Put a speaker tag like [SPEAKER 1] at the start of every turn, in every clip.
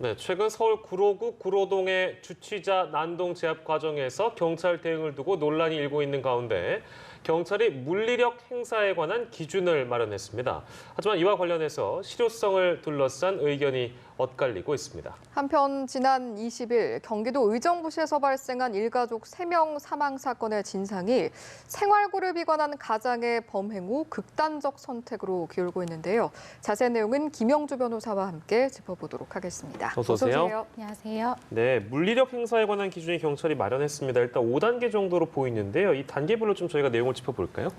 [SPEAKER 1] 네, 최근 서울 구로구 구로동의 주취자 난동 제압 과정에서 경찰 대응을 두고 논란이 일고 있는 가운데 경찰이 물리력 행사에 관한 기준을 마련했습니다. 하지만 이와 관련해서 실효성을 둘러싼 의견이 엇갈리고 있습니다.
[SPEAKER 2] 한편 지난 20일 경기도 의정부시에서 발생한 일가족 3명 사망 사건의 진상이 생활그룹이 관한 가장의 범행 후 극단적 선택으로 기울고 있는데요. 자세한 내용은 김영주 변호사와 함께 짚어보도록 하겠습니다.
[SPEAKER 1] 어서 오세요.
[SPEAKER 3] 안녕하세요.
[SPEAKER 1] 네, 물리력 행사에 관한 기준이 경찰이 마련했습니다. 일단 5단계 정도로 보이는데요. 이 단계별로 좀 저희가 내용을 짚어볼까요?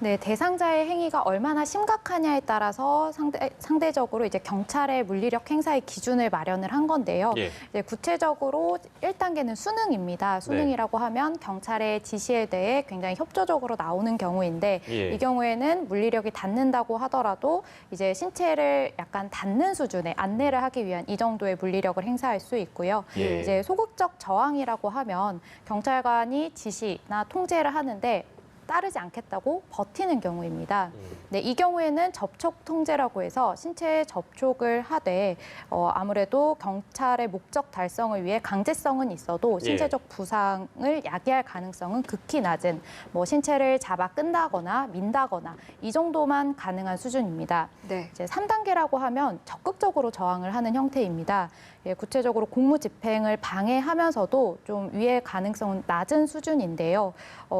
[SPEAKER 3] 네, 대상자의 행위가 얼마나 심각하냐에 따라서 상대적으로 이제 경찰의 물리력 행사의 기준을 마련을 한 건데요.
[SPEAKER 1] 예.
[SPEAKER 3] 이제 구체적으로 1단계는 수능입니다. 수능이라고 하면 경찰의 지시에 대해 굉장히 협조적으로 나오는 경우인데
[SPEAKER 1] 예.
[SPEAKER 3] 이 경우에는 물리력이 닿는다고 하더라도 이제 신체를 약간 닿는 수준의 안내를 하기 위한 이 정도의 물리력을 행사할 수 있고요.
[SPEAKER 1] 예.
[SPEAKER 3] 이제 소극적 저항이라고 하면 경찰관이 지시나 통제를 하는데 따르지 않겠다고 버티는 경우입니다. 네, 이 경우에는 접촉 통제라고 해서 신체에 접촉을 하되 아무래도 경찰의 목적 달성을 위해 강제성은 있어도 신체적 부상을 야기할 가능성은 극히 낮은 신체를 잡아 끈다거나 민다거나 이 정도만 가능한 수준입니다.
[SPEAKER 2] 네.
[SPEAKER 3] 이제 3단계라고 하면 적극적으로 저항을 하는 형태입니다. 예, 구체적으로 공무집행을 방해하면서도 좀 위해 가능성은 낮은 수준인데요.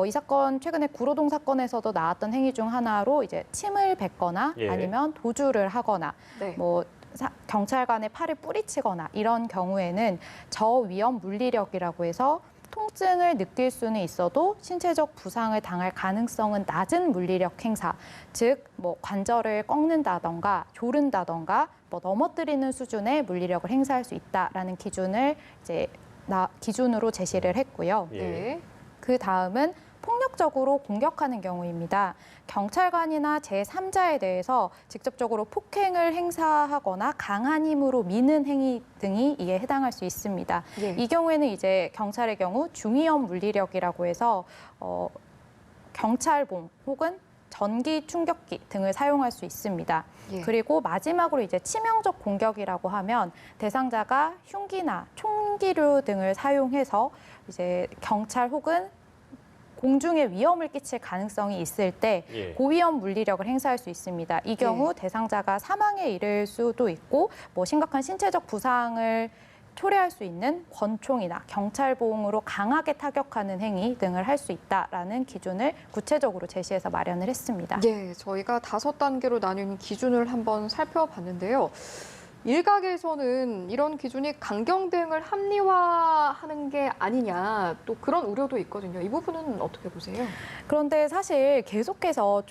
[SPEAKER 3] 이 사건 최근에 구로동 사건에서도 나왔던 행위 중 하나로 이제 침을 뱉거나
[SPEAKER 1] 예.
[SPEAKER 3] 아니면 도주를 하거나
[SPEAKER 2] 네.
[SPEAKER 3] 경찰관의 팔을 뿌리치거나 이런 경우에는 저위험 물리력이라고 해서 통증을 느낄 수는 있어도 신체적 부상을 당할 가능성은 낮은 물리력 행사, 즉 관절을 꺾는다던가 조른다던가 넘어뜨리는 수준의 물리력을 행사할 수 있다라는 기준을 이제 기준으로 제시를 했고요.
[SPEAKER 1] 예.
[SPEAKER 2] 네.
[SPEAKER 3] 그 다음은 폭력적으로 공격하는 경우입니다. 경찰관이나 제3자에 대해서 직접적으로 폭행을 행사하거나 강한 힘으로 미는 행위 등이 이에 해당할 수 있습니다.
[SPEAKER 2] 예.
[SPEAKER 3] 이 경우에는 이제 경찰의 경우 중위험 물리력이라고 해서 경찰봉 혹은 전기 충격기 등을 사용할 수 있습니다.
[SPEAKER 2] 예.
[SPEAKER 3] 그리고 마지막으로 이제 치명적 공격이라고 하면 대상자가 흉기나 총기류 등을 사용해서 이제 경찰 혹은 공중에 위험을 끼칠 가능성이 있을 때
[SPEAKER 1] 예.
[SPEAKER 3] 고위험 물리력을 행사할 수 있습니다. 이 경우 대상자가 사망에 이를 수도 있고 심각한 신체적 부상을 초래할 수 있는 권총이나 경찰봉으로 강하게 타격하는 행위 등을 할 수 있다라는 기준을 구체적으로 제시해서 마련을 했습니다.
[SPEAKER 2] 예, 저희가 5단계로 나뉜 기준을 한번 살펴봤는데요. 일각에서는 이런 기준이 강경 대응을 합리화하는 게 아니냐, 또 그런 우려도 있거든요. 이 부분은 어떻게 보세요?
[SPEAKER 3] 그런데 사실 계속해서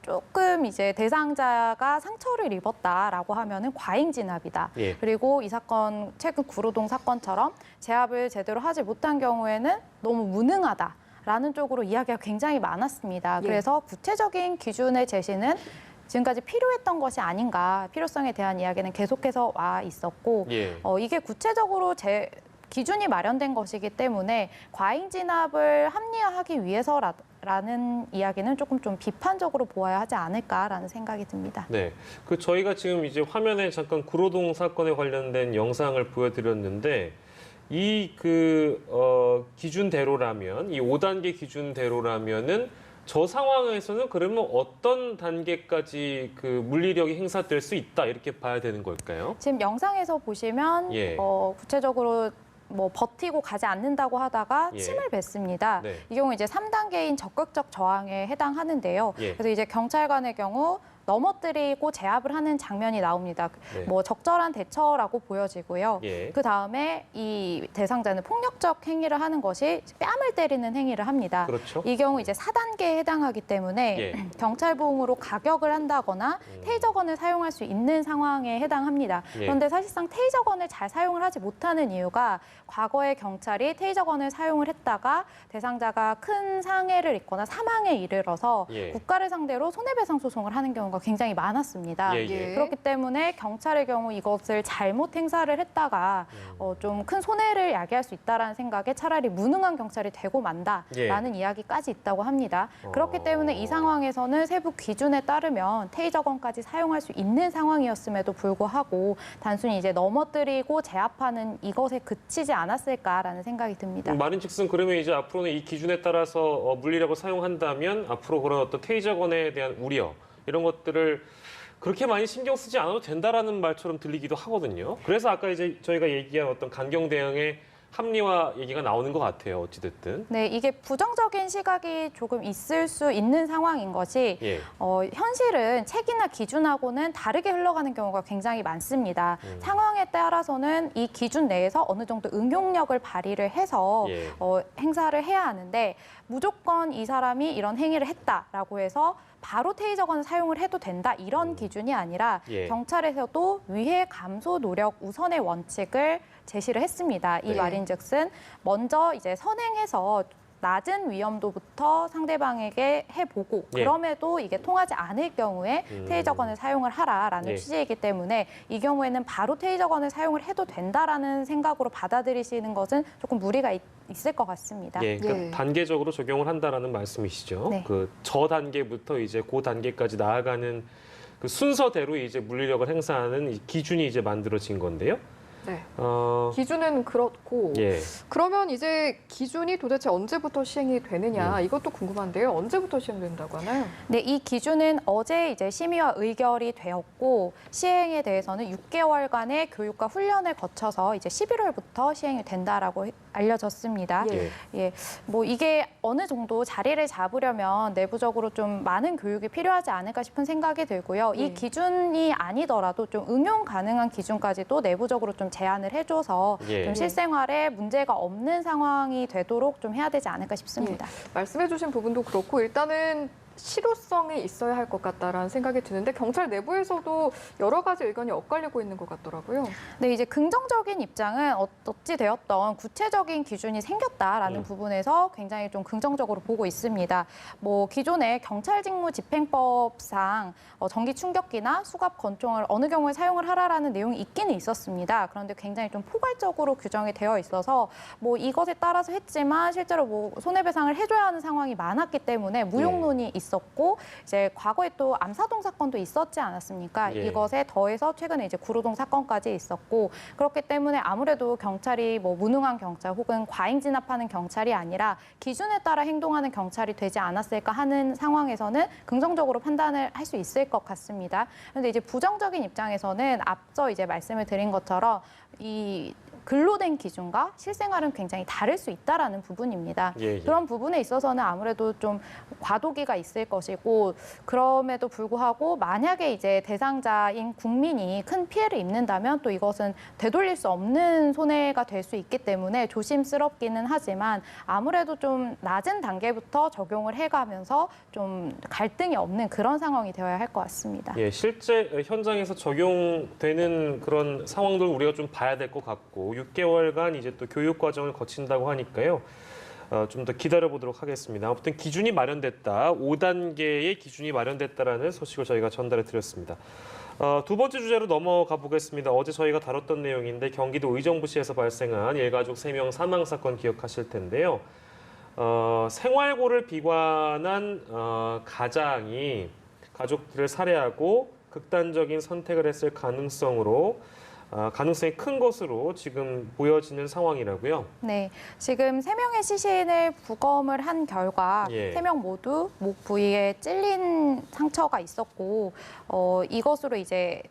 [SPEAKER 3] 조금 이제 대상자가 상처를 입었다라고 하면은 과잉 진압이다.
[SPEAKER 1] 예.
[SPEAKER 3] 그리고 이 사건 최근 구로동 사건처럼 제압을 제대로 하지 못한 경우에는 너무 무능하다라는 쪽으로 이야기가 굉장히 많았습니다.
[SPEAKER 2] 예.
[SPEAKER 3] 그래서 구체적인 기준의 제시는 지금까지 필요했던 것이 아닌가, 필요성에 대한 이야기는 계속해서 와 있었고
[SPEAKER 1] 예.
[SPEAKER 3] 이게 구체적으로 기준이 마련된 것이기 때문에 과잉 진압을 합리화하기 위해서라는 이야기는 조금 좀 비판적으로 보아야 하지 않을까라는 생각이 듭니다.
[SPEAKER 1] 네, 저희가 지금 이제 화면에 잠깐 구로동 사건에 관련된 영상을 보여드렸는데 이 기준대로라면, 이 5단계 기준대로라면은 저 상황에서는 그러면 어떤 단계까지 물리력이 행사될 수 있다 이렇게 봐야 되는 걸까요?
[SPEAKER 3] 지금 영상에서 보시면
[SPEAKER 1] 예.
[SPEAKER 3] 구체적으로 버티고 가지 않는다고 하다가
[SPEAKER 1] 예.
[SPEAKER 3] 침을 뱉습니다.
[SPEAKER 1] 네.
[SPEAKER 3] 이 경우 이제 3단계인 적극적 저항에 해당하는데요.
[SPEAKER 1] 예.
[SPEAKER 3] 그래서 이제 경찰관의 경우 넘어뜨리고 제압을 하는 장면이 나옵니다.
[SPEAKER 1] 네.
[SPEAKER 3] 적절한 대처라고 보여지고요.
[SPEAKER 1] 예.
[SPEAKER 3] 그 다음에 이 대상자는 폭력적 행위를 하는 것이 뺨을 때리는 행위를 합니다.
[SPEAKER 1] 그렇죠.
[SPEAKER 3] 이 경우 이제 4단계에 해당하기 때문에
[SPEAKER 1] 예.
[SPEAKER 3] 경찰봉으로 가격을 한다거나 테이저건을 사용할 수 있는 상황에 해당합니다.
[SPEAKER 1] 예.
[SPEAKER 3] 그런데 사실상 테이저건을 잘 사용을 하지 못하는 이유가 과거에 경찰이 테이저건을 사용을 했다가 대상자가 큰 상해를 입거나 사망에 이르러서
[SPEAKER 1] 예.
[SPEAKER 3] 국가를 상대로 손해배상 소송을 하는 경우가 굉장히 많았습니다.
[SPEAKER 1] 예, 예.
[SPEAKER 3] 그렇기 때문에 경찰의 경우 이것을 잘못 행사를 했다가 좀 큰 손해를 야기할 수 있다는 생각에 차라리 무능한 경찰이 되고 만다라는 이야기까지 있다고 합니다. 그렇기 때문에 이 상황에서는 세부 기준에 따르면 테이저건까지 사용할 수 있는 상황이었음에도 불구하고 단순히 이제 넘어뜨리고 제압하는 이것에 그치지 않았을까라는 생각이 듭니다.
[SPEAKER 1] 말인즉슨 그러면 이제 앞으로는 이 기준에 따라서 물리력을 사용한다면 앞으로 그런 어떤 테이저건에 대한 우려 이런 것들을 그렇게 많이 신경 쓰지 않아도 된다라는 말처럼 들리기도 하거든요. 그래서 아까 이제 저희가 얘기한 어떤 강경 대응의 합리화 얘기가 나오는 것 같아요. 어찌됐든.
[SPEAKER 3] 네, 이게 부정적인 시각이 조금 있을 수 있는 상황인 것이
[SPEAKER 1] 예.
[SPEAKER 3] 현실은 책이나 기준하고는 다르게 흘러가는 경우가 굉장히 많습니다. 상황에 따라서는 이 기준 내에서 어느 정도 응용력을 발휘를 해서
[SPEAKER 1] 예.
[SPEAKER 3] 행사를 해야 하는데 무조건 이 사람이 이런 행위를 했다라고 해서 바로 테이저건을 사용을 해도 된다 이런 기준이 아니라
[SPEAKER 1] 예.
[SPEAKER 3] 경찰에서도 위해 감소 노력 우선의 원칙을 제시를 했습니다. 이
[SPEAKER 1] 네.
[SPEAKER 3] 말인즉슨 먼저 이제 선행해서 낮은 위험도부터 상대방에게 해보고
[SPEAKER 1] 예.
[SPEAKER 3] 그럼에도 이게 통하지 않을 경우에 테이저건을 사용을 하라라는
[SPEAKER 1] 예.
[SPEAKER 3] 취지이기 때문에 이 경우에는 바로 테이저건을 사용을 해도 된다라는 생각으로 받아들이시는 것은 조금 무리가 있을 것 같습니다.
[SPEAKER 1] 예, 그러니까
[SPEAKER 2] 예.
[SPEAKER 1] 단계적으로 적용을 한다라는 말씀이시죠.
[SPEAKER 3] 네.
[SPEAKER 1] 그 저 단계부터 이제 그 단계까지 나아가는 그 순서대로 이제 물리력을 행사하는 이 기준이 이제 만들어진 건데요.
[SPEAKER 2] 네.
[SPEAKER 1] 어,
[SPEAKER 2] 기준은 그렇고
[SPEAKER 1] 예.
[SPEAKER 2] 그러면 이제 기준이 도대체 언제부터 시행이 되느냐 이것도 궁금한데요. 언제부터 시행된다고 하나요?
[SPEAKER 3] 네, 이 기준은 어제 이제 심의와 의결이 되었고 시행에 대해서는 6개월간의 교육과 훈련을 거쳐서 이제 11월부터 시행이 된다라고 알려졌습니다.
[SPEAKER 2] 예.
[SPEAKER 3] 예, 뭐 이게 어느 정도 자리를 잡으려면 내부적으로 좀 많은 교육이 필요하지 않을까 싶은 생각이 들고요.
[SPEAKER 2] 예.
[SPEAKER 3] 이 기준이 아니더라도 좀 응용 가능한 기준까지도 내부적으로 좀 제안을 해줘서
[SPEAKER 1] 예.
[SPEAKER 3] 좀 실생활에 문제가 없는 상황이 되도록 좀 해야 되지 않을까 싶습니다.
[SPEAKER 2] 말씀해주신 부분도 그렇고 일단은 실효성이 있어야 할 것 같다라는 생각이 드는데 경찰 내부에서도 여러 가지 의견이 엇갈리고 있는 것 같더라고요.
[SPEAKER 3] 네, 이제 긍정적인 입장은 어찌 되었던 구체적인 기준이 생겼다라는 부분에서 굉장히 좀 긍정적으로 보고 있습니다. 뭐 기존의 경찰 직무 집행법상 전기 충격기나 수갑 권총을 어느 경우에 사용을 하라라는 내용이 있기는 있었습니다. 그런데 굉장히 좀 포괄적으로 규정이 되어 있어서 뭐 이것에 따라서 했지만 실제로 뭐 손해배상을 해줘야 하는 상황이 많았기 때문에 무용론이 있었고 이제 과거에 또 암사동 사건도 있었지 않았습니까?
[SPEAKER 1] 예.
[SPEAKER 3] 이것에 더해서 최근에 이제 구로동 사건까지 있었고 그렇기 때문에 아무래도 경찰이 뭐 무능한 경찰 혹은 과잉 진압하는 경찰이 아니라 기준에 따라 행동하는 경찰이 되지 않았을까 하는 상황에서는 긍정적으로 판단을 할 수 있을 것 같습니다. 그런데 이제 부정적인 입장에서는 앞서 이제 말씀을 드린 것처럼 이 근로된 기준과 실생활은 굉장히 다를 수 있다라는 부분입니다.
[SPEAKER 1] 예, 예.
[SPEAKER 3] 그런 부분에 있어서는 아무래도 좀 과도기가 있을 것이고 그럼에도 불구하고 만약에 이제 대상자인 국민이 큰 피해를 입는다면 또 이것은 되돌릴 수 없는 손해가 될 수 있기 때문에 조심스럽기는 하지만 아무래도 좀 낮은 단계부터 적용을 해가면서 좀 갈등이 없는 그런 상황이 되어야 할 것 같습니다.
[SPEAKER 1] 예, 실제 현장에서 적용되는 그런 상황들 우리가 좀 봐야 될 것 같고 6개월간 이제 또 교육 과정을 거친다고 하니까요. 좀 더 기다려보도록 하겠습니다. 아무튼 기준이 마련됐다. 5단계의 기준이 마련됐다라는 소식을 저희가 전달해 드렸습니다. 두 번째 주제로 넘어가 보겠습니다. 어제 저희가 다뤘던 내용인데 경기도 의정부시에서 발생한 일가족 3명 사망 사건 기억하실 텐데요. 생활고를 비관한 가장이 가족들을 살해하고 극단적인 선택을 했을 가능성이 큰 것으로 지금 보여지는 상황이라고요.
[SPEAKER 3] 네, 지금 3명의 시신을 부검을 한 결과
[SPEAKER 1] 예.
[SPEAKER 3] 3명 모두 목 부위에 찔린 상처가 있었고 이것으로 이제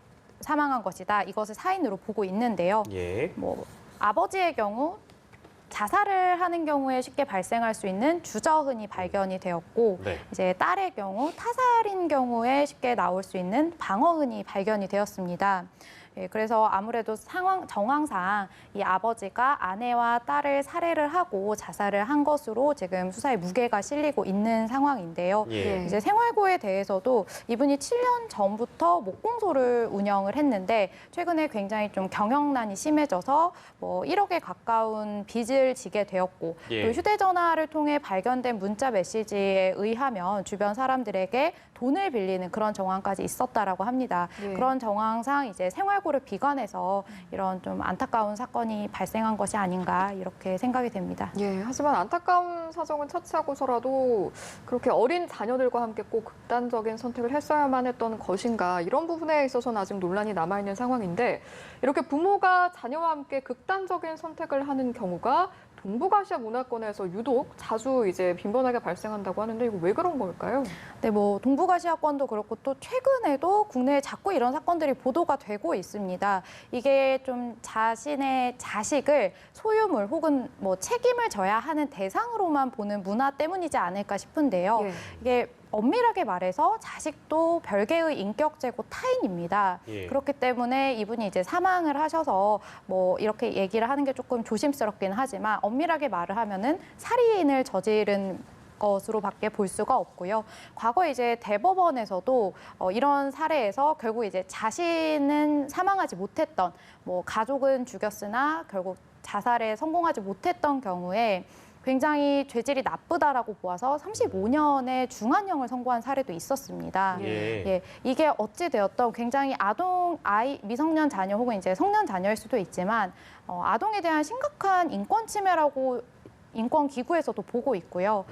[SPEAKER 3] 사망한 것이다. 이것을 사인으로 보고 있는데요.
[SPEAKER 1] 예.
[SPEAKER 3] 뭐 아버지의 경우 자살을 하는 경우에 쉽게 발생할 수 있는 주저흔이 발견이 되었고
[SPEAKER 1] 네.
[SPEAKER 3] 이제 딸의 경우 타살인 경우에 쉽게 나올 수 있는 방어흔이 발견이 되었습니다. 예, 그래서 아무래도 정황상 이 아버지가 아내와 딸을 살해를 하고 자살을 한 것으로 지금 수사에 무게가 실리고 있는 상황인데요.
[SPEAKER 1] 예.
[SPEAKER 3] 이제 생활고에 대해서도 이분이 7년 전부터 목공소를 운영을 했는데 최근에 굉장히 좀 경영난이 심해져서 뭐 1억에 가까운 빚을 지게 되었고
[SPEAKER 1] 예.
[SPEAKER 3] 또 휴대전화를 통해 발견된 문자 메시지에 의하면 주변 사람들에게 돈을 빌리는 그런 정황까지 있었다라고 합니다.
[SPEAKER 2] 예.
[SPEAKER 3] 그런 정황상 이제 생활고를 비관해서 이런 좀 안타까운 사건이 발생한 것이 아닌가 이렇게 생각이 됩니다.
[SPEAKER 2] 예, 하지만 안타까운 사정은 차치하고서라도 그렇게 어린 자녀들과 함께 꼭 극단적인 선택을 했어야만 했던 것인가 이런 부분에 있어서는 아직 논란이 남아있는 상황인데 이렇게 부모가 자녀와 함께 극단적인 선택을 하는 경우가 동북아시아 문화권에서 유독 자주 이제 빈번하게 발생한다고 하는데 이거 왜 그런 걸까요?
[SPEAKER 3] 네, 뭐 동북아시아권도 그렇고 또 최근에도 국내에 자꾸 이런 사건들이 보도가 되고 있습니다. 이게 좀 자신의 자식을 소유물 혹은 뭐 책임을 져야 하는 대상으로만 보는 문화 때문이지 않을까 싶은데요.
[SPEAKER 2] 예.
[SPEAKER 3] 이게 엄밀하게 말해서 자식도 별개의 인격제고 타인입니다.
[SPEAKER 1] 예.
[SPEAKER 3] 그렇기 때문에 이분이 이제 사망을 하셔서 뭐 이렇게 얘기를 하는 게 조금 조심스럽긴 하지만 엄밀하게 말을 하면은 살인을 저지른 것으로밖에 볼 수가 없고요. 과거 이제 대법원에서도 이런 사례에서 결국 이제 자신은 사망하지 못했던 뭐 가족은 죽였으나 결국 자살에 성공하지 못했던 경우에 굉장히 죄질이 나쁘다라고 보아서 35년의 중한형을 선고한 사례도 있었습니다.
[SPEAKER 1] 예.
[SPEAKER 3] 예, 이게 어찌 되었던 굉장히 미성년 자녀 혹은 이제 성년 자녀일 수도 있지만 아동에 대한 심각한 인권 침해라고 인권기구에서도 보고 있고요.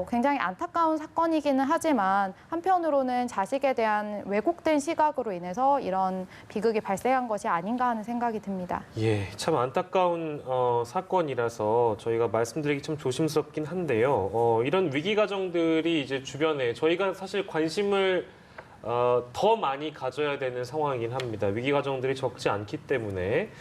[SPEAKER 3] 굉장히 안타까운 사건이기는 하지만 한편으로는 자식에 대한 왜곡된 시각으로 인해서 이런 비극이 발생한 것이 아닌가 하는 생각이 듭니다.
[SPEAKER 1] 예, 참 안타까운 사건이라서 저희가 말씀드리기 참 조심스럽긴 한데요. 이런 위기 가정들이 이제 주변에 저희가 사실 관심을 더 많이 가져야 되는 상황이긴 합니다. 위기 가정들이 적지 않기 때문에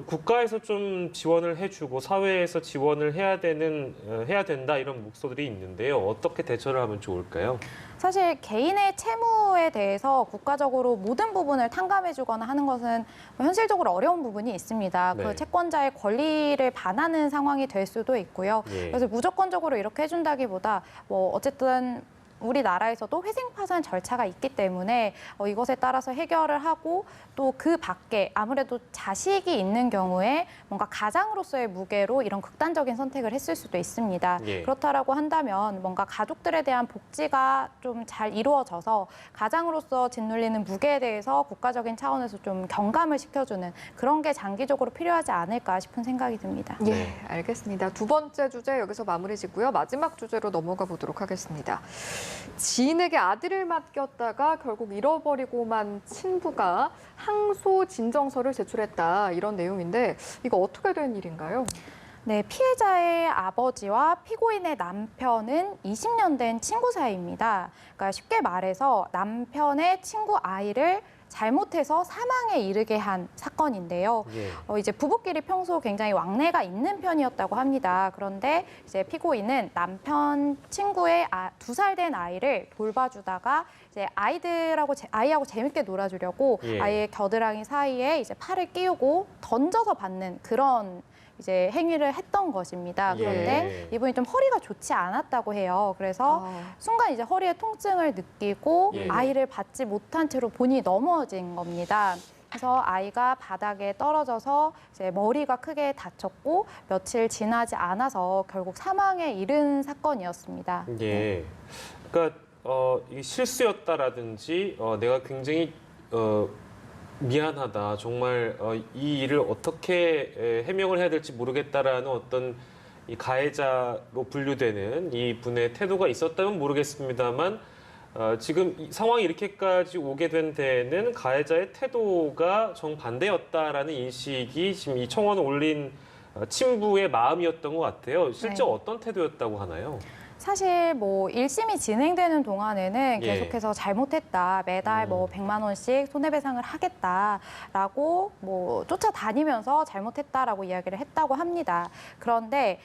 [SPEAKER 1] 국가에서 좀 지원을 해주고 사회에서 지원을 해야 된다 이런 목소들이 있는데요. 어떻게 대처를 하면 좋을까요?
[SPEAKER 3] 사실 개인의 채무에 대해서 국가적으로 모든 부분을 탕감해주거나 하는 것은 현실적으로 어려운 부분이 있습니다.
[SPEAKER 1] 네.
[SPEAKER 3] 그 채권자의 권리를 반하는 상황이 될 수도 있고요.
[SPEAKER 1] 예.
[SPEAKER 3] 그래서 무조건적으로 이렇게 해준다기보다 뭐 어쨌든 우리나라에서도 회생파산 절차가 있기 때문에 이것에 따라서 해결을 하고 또 그 밖에 아무래도 자식이 있는 경우에 뭔가 가장으로서의 무게로 이런 극단적인 선택을 했을 수도 있습니다.
[SPEAKER 1] 예.
[SPEAKER 3] 그렇다라고 한다면 뭔가 가족들에 대한 복지가 좀 잘 이루어져서 가장으로서 짓눌리는 무게에 대해서 국가적인 차원에서 좀 경감을 시켜주는 그런 게 장기적으로 필요하지 않을까 싶은 생각이 듭니다.
[SPEAKER 2] 예,
[SPEAKER 1] 네.
[SPEAKER 2] 알겠습니다. 두 번째 주제 여기서 마무리 짓고요. 마지막 주제로 넘어가 보도록 하겠습니다. 지인에게 아들을 맡겼다가 결국 잃어버리고만 친부가 항소 진정서를 제출했다. 이런 내용인데 이거 어떻게 된 일인가요?
[SPEAKER 3] 네, 피해자의 아버지와 피고인의 남편은 20년 된 친구 사이입니다. 그러니까 쉽게 말해서 남편의 친구 아이를 잘못해서 사망에 이르게 한 사건인데요.
[SPEAKER 1] 예.
[SPEAKER 3] 이제 부부끼리 평소 굉장히 왕래가 있는 편이었다고 합니다. 그런데 이제 피고인은 남편 친구의 2살 된 아이를 돌봐주다가 이제 아이하고 재밌게 놀아주려고
[SPEAKER 1] 예.
[SPEAKER 3] 아이의 겨드랑이 사이에 이제 팔을 끼우고 던져서 받는 그런 이제 행위를 했던 것입니다. 그런데
[SPEAKER 1] 예.
[SPEAKER 3] 이분이 좀 허리가 좋지 않았다고 해요. 그래서 순간 이제 허리에 통증을 느끼고
[SPEAKER 1] 예.
[SPEAKER 3] 아이를 받지 못한 채로 본인이 넘어진 겁니다. 그래서 아이가 바닥에 떨어져서 이제 머리가 크게 다쳤고 며칠 지나지 않아서 결국 사망에 이른 사건이었습니다.
[SPEAKER 1] 예. 그러니까 이게 실수였다라든지 내가 굉장히 미안하다. 정말 이 일을 어떻게 해명을 해야 될지 모르겠다라는 어떤 이 가해자로 분류되는 이 분의 태도가 있었다면 모르겠습니다만 지금 이 상황이 이렇게까지 오게 된 데는 가해자의 태도가 정반대였다라는 인식이 지금 이 청원을 올린 친부의 마음이었던 것 같아요. 실제
[SPEAKER 3] 네.
[SPEAKER 1] 어떤 태도였다고 하나요?
[SPEAKER 3] 사실 뭐 1심이 진행되는 동안에는
[SPEAKER 1] 예.
[SPEAKER 3] 계속해서 잘못했다. 매달 뭐 100만 원씩 손해배상을 하겠다라고 뭐 쫓아다니면서 잘못했다라고 이야기를 했다고 합니다. 그런데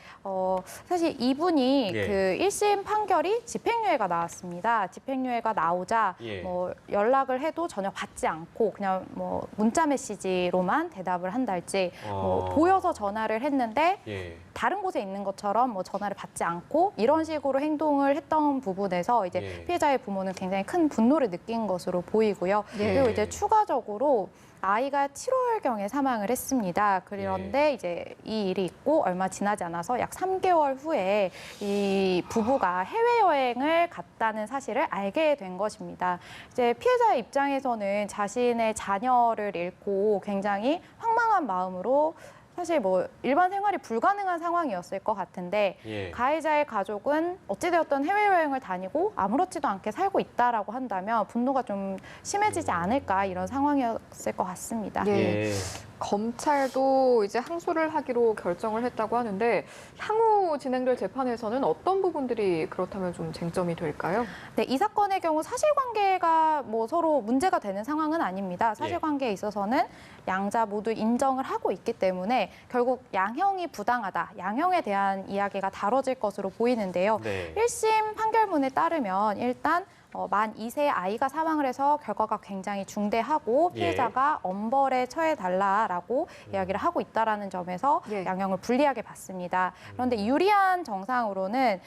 [SPEAKER 3] 사실 이분이
[SPEAKER 1] 예.
[SPEAKER 3] 그 1심 판결이 집행유예가 나왔습니다. 집행유예가 나오자
[SPEAKER 1] 예.
[SPEAKER 3] 뭐 연락을 해도 전혀 받지 않고 그냥 뭐 문자 메시지로만 대답을 한달지 뭐 보여서 전화를 했는데
[SPEAKER 1] 예.
[SPEAKER 3] 다른 곳에 있는 것처럼 뭐 전화를 받지 않고 이런 식으로 행동을 했던 부분에서 이제
[SPEAKER 1] 예.
[SPEAKER 3] 피해자의 부모는 굉장히 큰 분노를 느낀 것으로 보이고요.
[SPEAKER 2] 예.
[SPEAKER 3] 그리고 이제 추가적으로 아이가 7월경에 사망을 했습니다. 그런데 이제 이 일이 있고 얼마 지나지 않아서 약 3개월 후에 이 부부가 해외여행을 갔다는 사실을 알게 된 것입니다. 이제 피해자의 입장에서는 자신의 자녀를 잃고 굉장히 황망한 마음으로 사실 뭐 일반 생활이 불가능한 상황이었을 것 같은데
[SPEAKER 1] 예.
[SPEAKER 3] 가해자의 가족은 어찌되었든 해외여행을 다니고 아무렇지도 않게 살고 있다라고 한다면 분노가 좀 심해지지 않을까 이런 상황이었을 것 같습니다.
[SPEAKER 2] 예.
[SPEAKER 1] 예.
[SPEAKER 2] 검찰도 이제 항소를 하기로 결정을 했다고 하는데 향후 진행될 재판에서는 어떤 부분들이 그렇다면 좀 쟁점이 될까요?
[SPEAKER 3] 네, 이 사건의 경우 사실관계가 뭐 서로 문제가 되는 상황은 아닙니다. 사실관계에 있어서는 양자 모두 인정을 하고 있기 때문에 결국 양형이 부당하다, 양형에 대한 이야기가 다뤄질 것으로 보이는데요.
[SPEAKER 1] 네.
[SPEAKER 3] 1심 판결문에 따르면 일단 만 2세 아이가 사망을 해서 결과가 굉장히 중대하고 피해자가 엄벌에 처해달라라고 이야기를 하고 있다라는 점에서
[SPEAKER 2] 예.
[SPEAKER 3] 양형을 불리하게 봤습니다. 그런데 유리한 정상으로는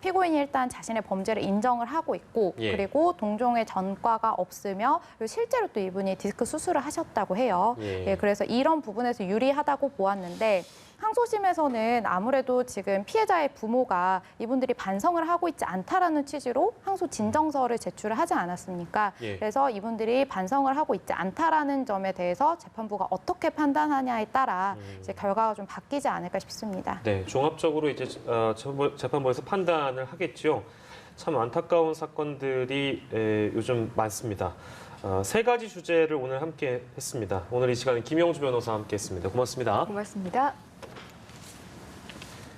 [SPEAKER 3] 피고인이 일단 자신의 범죄를 인정을 하고 있고
[SPEAKER 1] 예.
[SPEAKER 3] 그리고 동종의 전과가 없으며 그리고 실제로 또 이분이 디스크 수술을 하셨다고 해요.
[SPEAKER 1] 예.
[SPEAKER 3] 그래서 이런 부분에서 유리하다고 보았는데 항소심에서는 아무래도 지금 피해자의 부모가 이분들이 반성을 하고 있지 않다라는 취지로 항소 진정서를 제출을 하지 않았습니까?
[SPEAKER 1] 예.
[SPEAKER 3] 그래서 이분들이 반성을 하고 있지 않다라는 점에 대해서 재판부가 어떻게 판단하냐에 따라 이제 결과가 좀 바뀌지 않을까 싶습니다.
[SPEAKER 1] 네, 종합적으로 이제 재판부에서 판단을 하겠지요. 참 안타까운 사건들이 요즘 많습니다. 세 가지 주제를 오늘 함께 했습니다. 오늘 이 시간에 김영주 변호사와 함께했습니다. 고맙습니다.
[SPEAKER 2] 고맙습니다.